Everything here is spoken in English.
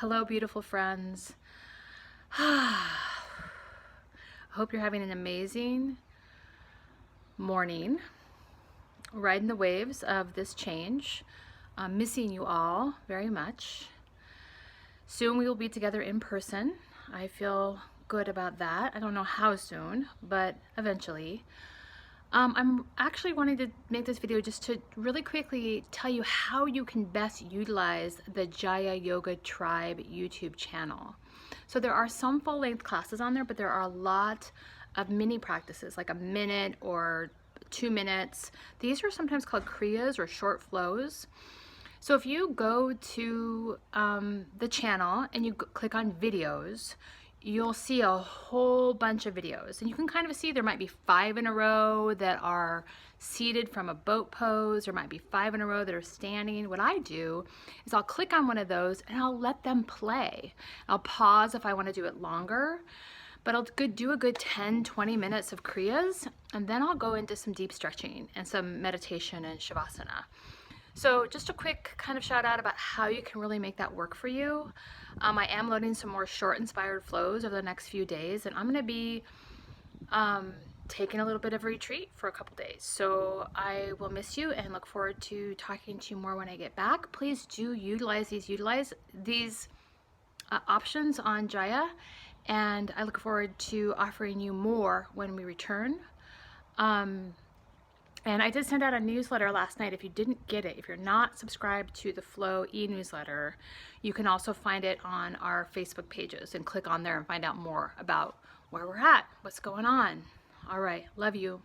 Hello, beautiful friends. Hope you're having an amazing morning, riding the waves of this change. I'm missing you all very much. Soon we will be together in person. I feel good about that. I don't know how soon, but eventually. I'm actually wanting to make this video just to really quickly tell you how you can best utilize the Jaya Yoga Tribe YouTube channel. So there are some full-length classes on there, but there are a lot of mini practices, like a minute or 2 minutes. These are sometimes called kriyas or short flows. So if you go to the channel and you click on videos, you'll see a whole bunch of videos, and you can kind of see there might be 5 in a row that are seated from a boat pose. There might be 5 in a row that are standing. What I do is I'll click on one of those and I'll let them play. I'll pause if I want to do it longer, but I'll do a good 10-20 minutes of kriyas, and then I'll go into some deep stretching and some meditation and shavasana. So just a quick kind of shout out about how you can really make that work for you. I am loading some more short inspired flows over the next few days, and I'm going to be taking a little bit of a retreat for a couple days. So I will miss you and look forward to talking to you more when I get back. Please do utilize these options on Jaya, and I look forward to offering you more when we return. And I did send out a newsletter last night. If you didn't get it, if you're not subscribed to the Flow e-newsletter, you can also find it on our Facebook pages and click on there and find out more about where we're at, what's going on. All right, love you.